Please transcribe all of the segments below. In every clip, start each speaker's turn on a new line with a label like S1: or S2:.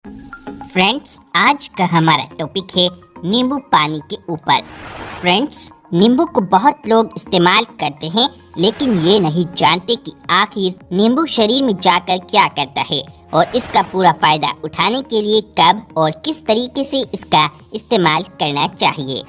S1: Friends, आज का हमारा टॉपिक है नींबू पानी के ऊपर। फ्रेंड्स, नींबू को बहुत लोग इस्तेमाल करते हैं, लेकिन ये नहीं जानते कि आखिर नींबू शरीर में जाकर क्या करता है और इसका पूरा फायदा उठाने के लिए कब और किस तरीके से इसका इस्तेमाल करना चाहिए।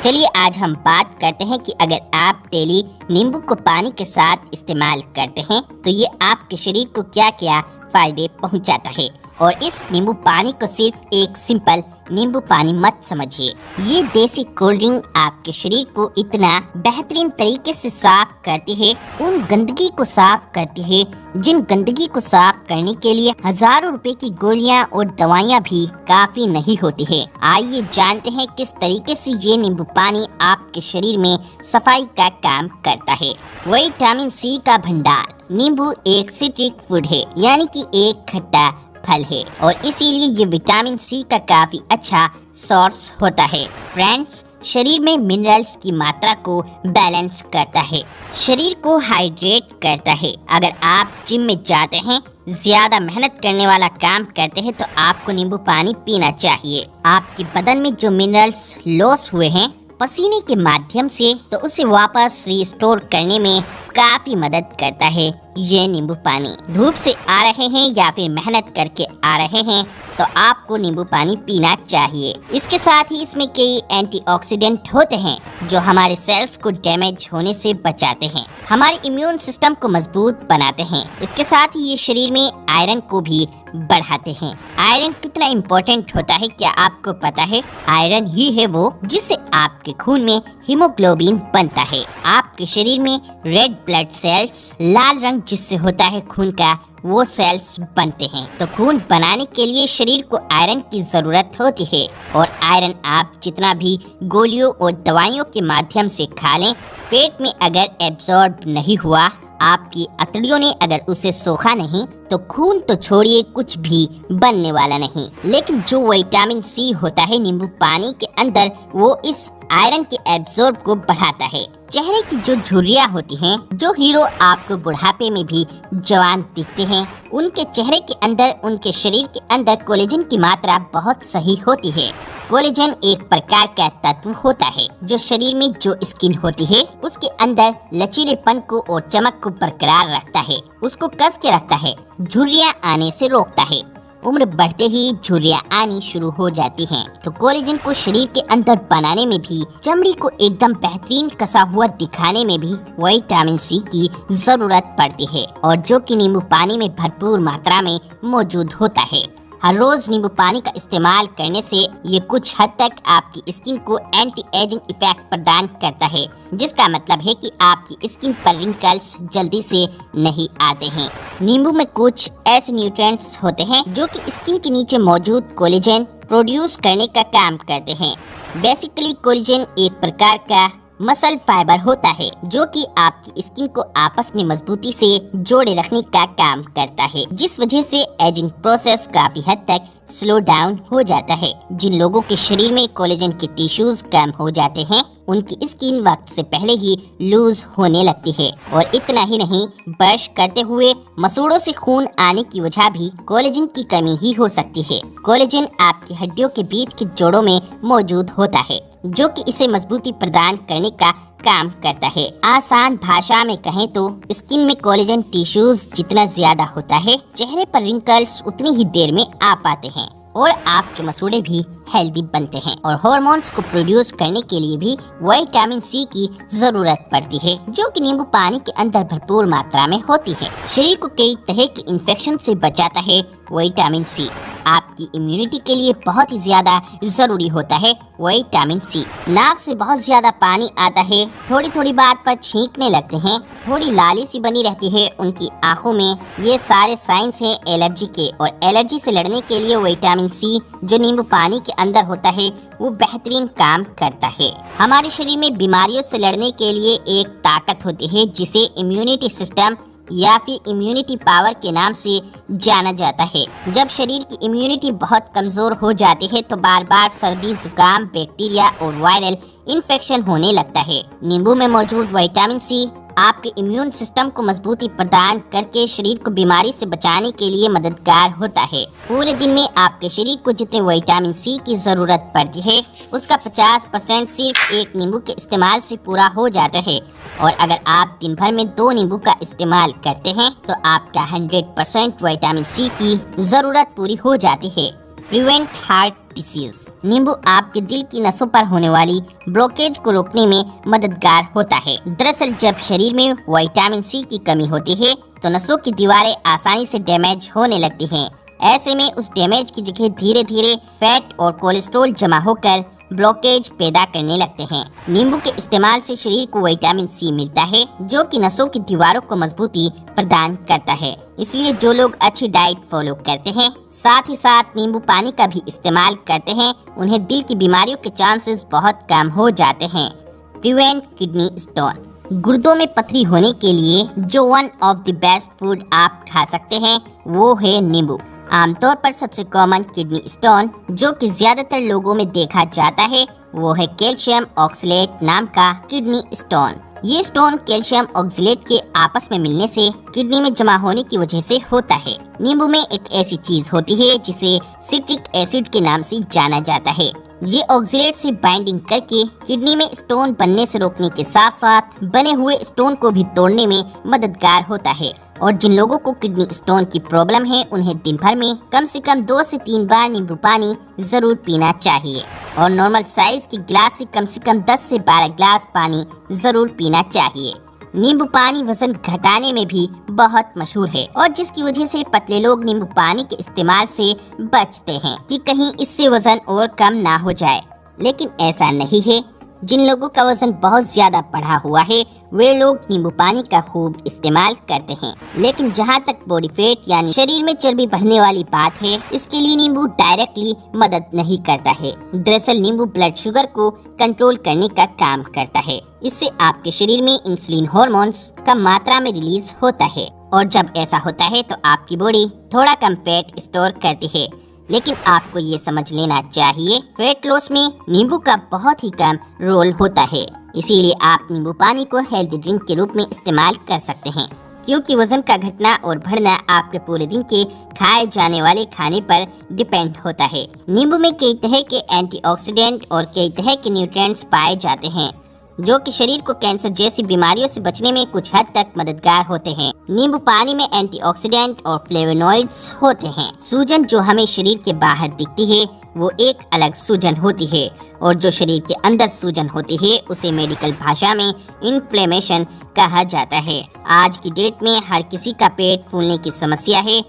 S1: चलिए आज हम बात करते हैं कि अगर आप डेली नींबू को पानी के साथ इस्तेमाल करते हैं तो ये आपके शरीर को क्या क्या फायदे पहुंचाता है। और इस नींबू पानी को सिर्फ एक सिंपल नींबू पानी मत समझिए, ये देसी कोल्ड ड्रिंक आपके शरीर को इतना बेहतरीन तरीके से साफ करती है, उन गंदगी को साफ करती है जिन गंदगी को साफ करने के लिए हजारों रुपए की गोलियां और दवाइयां भी काफी नहीं होती है। आइए जानते हैं किस तरीके से ये नींबू पानी आपके शरीर में सफाई का काम करता है। विटामिन सी का भंडार। नींबू एक सिट्रिक फूड है, यानी कि एक खट्टा फल है और इसीलिए ये विटामिन सी का काफी अच्छा सोर्स होता है। फ्रेंड्स, शरीर में मिनरल्स की मात्रा को बैलेंस करता है, शरीर को हाइड्रेट करता है। अगर आप जिम में जाते हैं, ज्यादा मेहनत करने वाला काम करते हैं तो आपको नींबू पानी पीना चाहिए। आपके बदन में जो मिनरल्स लॉस हुए हैं पसीने के माध्यम से, तो उसे वापस रिस्टोर करने में काफी मदद करता है ये नींबू पानी। धूप से आ रहे हैं या फिर मेहनत करके आ रहे हैं तो आपको नींबू पानी पीना चाहिए। इसके साथ ही इसमें कई एंटीऑक्सीडेंट होते हैं जो हमारे सेल्स को डैमेज होने से बचाते हैं, हमारे इम्यून सिस्टम को मजबूत बनाते हैं। इसके साथ ही ये शरीर में आयरन को भी बढ़ाते हैं। आयरन कितना इम्पोर्टेंट होता है क्या आपको पता है? आयरन ही है वो जिससे आपके खून में हीमोग्लोबिन बनता है। आपके शरीर में रेड ब्लड सेल्स, लाल रंग जिससे होता है खून का, वो सेल्स बनते हैं। तो खून बनाने के लिए शरीर को आयरन की जरूरत होती है और आयरन आप जितना भी गोलियों और दवाइयों के माध्यम से खा लें, पेट में अगर एब्जॉर्ब नहीं हुआ, आपकी अतड़ियों ने अगर उसे सोखा नहीं, तो खून तो छोड़िए कुछ भी बनने वाला नहीं। लेकिन जो विटामिन सी होता है नींबू पानी के अंदर, वो इस आयरन के एब्जॉर्ब को बढ़ाता है। चेहरे की जो झुर्रियां होती हैं, जो हीरो आपको बुढ़ापे में भी जवान दिखते हैं, उनके चेहरे के अंदर, उनके शरीर के अंदर कोलेजन की मात्रा बहुत सही होती है। कोलेजन एक प्रकार का तत्व होता है जो शरीर में जो स्किन होती है उसके अंदर लचीलेपन को और चमक को बरकरार रखता है, उसको कस के रखता है, झुर्रियां आने से रोकता है। उम्र बढ़ते ही झुर्रियां आनी शुरू हो जाती हैं। तो कोलेजन को शरीर के अंदर बनाने में भी, चमड़ी को एकदम बेहतरीन कसा हुआ दिखाने में भी विटामिन सी की जरूरत पड़ती है, और जो कि नींबू पानी में भरपूर मात्रा में मौजूद होता है। हर रोज नींबू पानी का इस्तेमाल करने से ये कुछ हद तक आपकी स्किन को एंटी एजिंग इफेक्ट प्रदान करता है, जिसका मतलब है कि आपकी स्किन पर रिंकल्स जल्दी से नहीं आते हैं। नींबू में कुछ ऐसे न्यूट्रिएंट्स होते हैं जो कि स्किन के नीचे मौजूद कोलेजन प्रोड्यूस करने का काम करते हैं। बेसिकली कोलेजन एक प्रकार का मसल फाइबर होता है जो कि आपकी स्किन को आपस में मजबूती से जोड़े रखने का काम करता है, जिस वजह से एजिंग प्रोसेस काफी हद तक स्लो डाउन हो जाता है। जिन लोगों के शरीर में कोलेजन के टिश्यूज कम हो जाते हैं, उनकी स्किन वक्त से पहले ही लूज होने लगती है। और इतना ही नहीं, ब्रश करते हुए मसूड़ों से खून आने की वजह भी कोलेजन की कमी ही हो सकती है। कोलेजन आपकी हड्डियों के बीच के जोड़ों में मौजूद होता है जो कि इसे मजबूती प्रदान करने का काम करता है। आसान भाषा में कहें तो स्किन में कोलेजन टिश्यूज जितना ज्यादा होता है, चेहरे पर रिंकल्स उतनी ही देर में आ पाते हैं और आपके मसूड़े भी हेल्दी बनते हैं। और हार्मोन्स को प्रोड्यूस करने के लिए भी विटामिन सी की जरूरत पड़ती है, जो कि नींबू पानी के अंदर भरपूर मात्रा में होती है। शरीर को कई तरह के इन्फेक्शन से बचाता है विटामिन सी। आपकी इम्यूनिटी के लिए बहुत ही ज्यादा जरूरी होता है विटामिन सी। नाक से बहुत ज्यादा पानी आता है, थोड़ी थोड़ी बात पर छींकने लगते हैं, थोड़ी लाली सी बनी रहती है उनकी आंखों में, ये सारे साइंस हैं एलर्जी के। और एलर्जी से लड़ने के लिए विटामिन सी जो नींबू पानी के अंदर होता है वो बेहतरीन काम करता है। हमारे शरीर में बीमारियों से लड़ने के लिए एक ताकत होती है जिसे इम्यूनिटी सिस्टम या फिर इम्यूनिटी पावर के नाम से जाना जाता है। जब शरीर की इम्यूनिटी बहुत कमजोर हो जाती है तो बार बार सर्दी, जुकाम, बैक्टीरिया और वायरल इन्फेक्शन होने लगता है। नींबू में मौजूद विटामिन सी आपके इम्यून सिस्टम को मजबूती प्रदान करके शरीर को बीमारी से बचाने के लिए मददगार होता है। पूरे दिन में आपके शरीर को जितने विटामिन सी की जरूरत पड़ती है उसका 50% सिर्फ एक नींबू के इस्तेमाल से पूरा हो जाता है। और अगर आप दिन भर में 2 नींबू का इस्तेमाल करते हैं तो आपका 100% विटामिन सी की जरूरत पूरी हो जाती है। Prevent heart disease. नींबू आपके दिल की नसों पर होने वाली ब्लॉकेज को रोकने में मददगार होता है। दरअसल जब शरीर में विटामिन सी की कमी होती है तो नसों की दीवारें आसानी से डैमेज होने लगती हैं। ऐसे में उस डैमेज की जगह धीरे धीरे फैट और कोलेस्ट्रॉल जमा होकर ब्लॉकेज पैदा करने लगते हैं। नींबू के इस्तेमाल से शरीर को विटामिन सी मिलता है जो कि नसों की दीवारों को मजबूती प्रदान करता है। इसलिए जो लोग अच्छी डाइट फॉलो करते हैं साथ ही साथ नींबू पानी का भी इस्तेमाल करते हैं उन्हें दिल की बीमारियों के चांसेस बहुत कम हो जाते हैं। Prevent kidney stone. गुर्दों में पथरी होने के लिए जो one of the best food आप खा सकते हैं वो है नींबू। आमतौर पर सबसे कॉमन किडनी स्टोन जो कि ज्यादातर लोगों में देखा जाता है वो है कैल्शियम ऑक्सलेट नाम का किडनी स्टोन। ये स्टोन कैल्शियम ऑक्सलेट के आपस में मिलने से किडनी में जमा होने की वजह से होता है। नींबू में एक ऐसी चीज होती है जिसे सिट्रिक एसिड के नाम से जाना जाता है। ये ऑक्सलेट से बाइंडिंग करके किडनी में स्टोन बनने से रोकने के साथ साथ बने हुए स्टोन को भी तोड़ने में मददगार होता है। और जिन लोगों को किडनी स्टोन की प्रॉब्लम है उन्हें दिन भर में कम से कम 2 से 3 बार नींबू पानी जरूर पीना चाहिए। और नॉर्मल साइज की गिलास से कम 10 से 12 गिलास पानी जरूर पीना चाहिए। नींबू पानी वजन घटाने में भी बहुत मशहूर है और जिसकी वजह से पतले लोग नींबू पानी के इस्तेमाल से बचते हैं कि कहीं इससे वजन और कम ना हो जाए। लेकिन ऐसा नहीं है। जिन लोगों का वजन बहुत ज्यादा बढ़ा हुआ है वे लोग नींबू पानी का खूब इस्तेमाल करते हैं। लेकिन जहां तक बॉडी फैट यानी शरीर में चर्बी बढ़ने वाली बात है इसके लिए नींबू डायरेक्टली मदद नहीं करता है। दरअसल नींबू ब्लड शुगर को कंट्रोल करने का काम करता है। इससे आपके शरीर में इंसुलिन हार्मोन्स कम मात्रा में रिलीज होता है और जब ऐसा होता है तो आपकी बॉडी थोड़ा कम फैट स्टोर करती है। लेकिन आपको ये समझ लेना चाहिए फैट लॉस में नींबू का बहुत ही कम रोल होता है। इसीलिए आप नींबू पानी को हेल्दी ड्रिंक के रूप में इस्तेमाल कर सकते हैं क्योंकि वजन का घटना और बढ़ना आपके पूरे दिन के खाए जाने वाले खाने पर डिपेंड होता है। नींबू में कई तरह के एंटीऑक्सीडेंट और कई तरह के न्यूट्रिएंट्स पाए जाते हैं जो कि शरीर को कैंसर जैसी बीमारियों से बचने में कुछ हद तक मददगार होते हैं। नींबू पानी में एंटीऑक्सीडेंट और फ्लेवोनॉइड्स होते हैं। सूजन जो हमें शरीर के बाहर दिखती है वो एक अलग सूजन होती है और जो शरीर के अंदर सूजन होती है उसे मेडिकल भाषा में इन्फ्लेमेशन कहा जाता है। आज की डेट में हर किसी का पेट फूलने की समस्या है।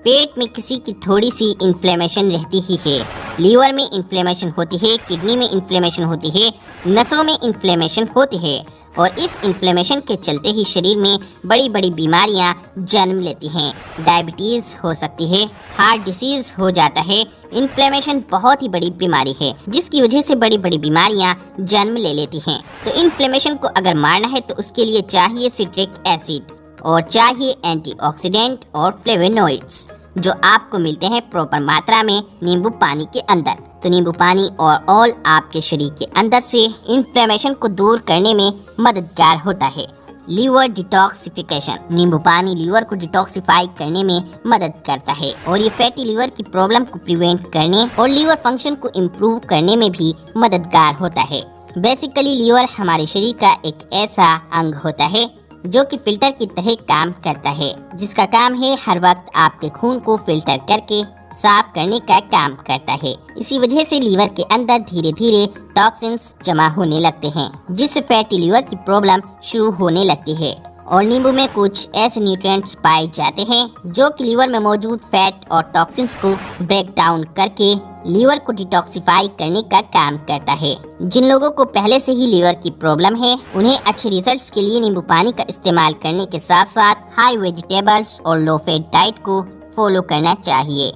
S1: पेट में किसी की थोड़ी सी इन्फ्लेमेशन रहती ही है। लीवर में इन्फ्लेमेशन होती है, किडनी में इन्फ्लेमेशन होती है, नसों में इन्फ्लेमेशन होती है और इस इन्फ्लेमेशन के चलते ही शरीर में बड़ी बड़ी बीमारियां जन्म लेती हैं। डायबिटीज हो सकती है, हार्ट डिसीज हो जाता है। इन्फ्लेमेशन बहुत ही बड़ी बीमारी है जिसकी वजह से बड़ी बड़ी बीमारियां जन्म ले लेती हैं। तो इन्फ्लेमेशन को अगर मारना है तो उसके लिए चाहिए सिट्रिक एसिड और चाहिए एंटीऑक्सीडेंट और फ्लेवोनॉइड्स जो आपको मिलते हैं प्रॉपर मात्रा में नींबू पानी के अंदर। तो नींबू पानी और ऑल आपके शरीर के अंदर से इन्फ्लेमेशन को दूर करने में मददगार होता है। Liver detoxification. नींबू पानी लीवर को डिटॉक्सिफाई करने में मदद करता है और ये फैटी लीवर की प्रॉब्लम को प्रिवेंट करने और लीवर फंक्शन को इम्प्रूव करने में भी मददगार होता है। बेसिकली लीवर हमारे शरीर का एक ऐसा अंग होता है जो कि फिल्टर की तरह काम करता है जिसका काम है हर वक्त आपके खून को फिल्टर करके साफ करने का काम करता है। इसी वजह से लीवर के अंदर धीरे धीरे टॉक्सिन्स जमा होने लगते हैं जिससे फैटी लीवर की प्रॉब्लम शुरू होने लगती है। और नींबू में कुछ ऐसे न्यूट्रिएंट्स पाए जाते हैं जो कि लीवर में मौजूद फैट और टॉक्सिन्स को ब्रेक डाउन करके लीवर को डिटॉक्सिफाई करने का काम करता है। जिन लोगों को पहले से ही लीवर की प्रॉब्लम है उन्हें अच्छे रिजल्ट्स के लिए नींबू पानी का इस्तेमाल करने के साथ साथ हाई वेजिटेबल्स और लो फैट डाइट को फॉलो करना चाहिए।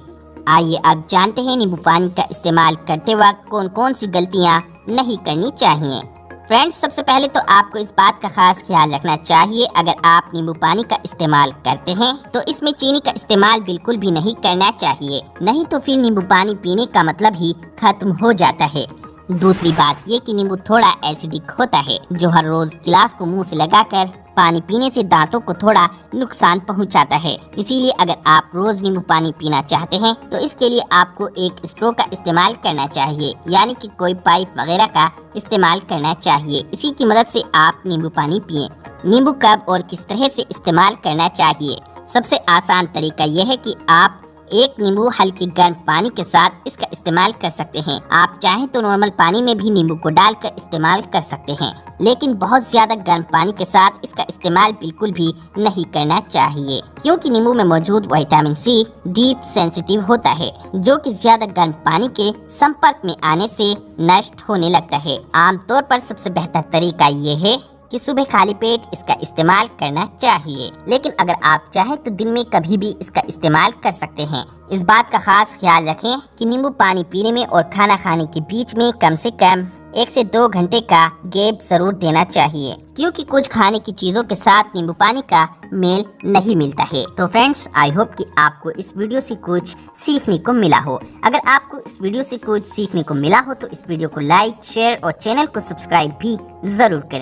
S1: आइए अब जानते हैं नींबू पानी का इस्तेमाल करते वक्त कौन कौन सी गलतियाँ नहीं करनी चाहिए। फ्रेंड्स, सबसे पहले तो आपको इस बात का खास ख्याल रखना चाहिए अगर आप नींबू पानी का इस्तेमाल करते हैं तो इसमें चीनी का इस्तेमाल बिल्कुल भी नहीं करना चाहिए, नहीं तो फिर नींबू पानी पीने का मतलब ही खत्म हो जाता है। दूसरी बात ये कि नींबू थोड़ा एसिडिक होता है जो हर रोज गिलास को मुंह से लगाकर पानी पीने से दांतों को थोड़ा नुकसान पहुंचाता है। इसीलिए अगर आप रोज नींबू पानी पीना चाहते हैं तो इसके लिए आपको एक स्ट्रो का इस्तेमाल करना चाहिए, यानी कि कोई पाइप वगैरह का इस्तेमाल करना चाहिए। इसी की मदद से आप नींबू पानी पिएं। नींबू कब और किस तरह से इस्तेमाल करना चाहिए? सबसे आसान तरीका यह है कि आप एक नींबू हल्के गर्म पानी के साथ इसका इस्तेमाल कर सकते हैं। आप चाहें तो नॉर्मल पानी में भी नींबू को डालकर इस्तेमाल कर सकते हैं, लेकिन बहुत ज्यादा गर्म पानी के साथ इसका इस्तेमाल बिल्कुल भी नहीं करना चाहिए, क्योंकि नींबू में मौजूद विटामिन सी डीप सेंसिटिव होता है, जो कि ज्यादा गर्म पानी के संपर्क में आने से नष्ट होने लगता है। आमतौर पर सबसे बेहतर तरीका ये है कि सुबह खाली पेट इसका इस्तेमाल करना चाहिए, लेकिन अगर आप चाहें तो दिन में कभी भी इसका इस्तेमाल कर सकते हैं। इस बात का खास ख्याल रखें कि नींबू पानी पीने में और खाना खाने के बीच में कम से कम 1 से 2 घंटे का गैप जरूर देना चाहिए, क्योंकि कुछ खाने की चीजों के साथ नींबू पानी का मेल नहीं मिलता है। तो फ्रेंड्स, आई होप कि आपको इस वीडियो से कुछ सीखने को मिला हो। अगर आपको इस वीडियो से कुछ सीखने को मिला हो तो इस वीडियो को लाइक, शेयर और चैनल को सब्सक्राइब भी जरूर करें।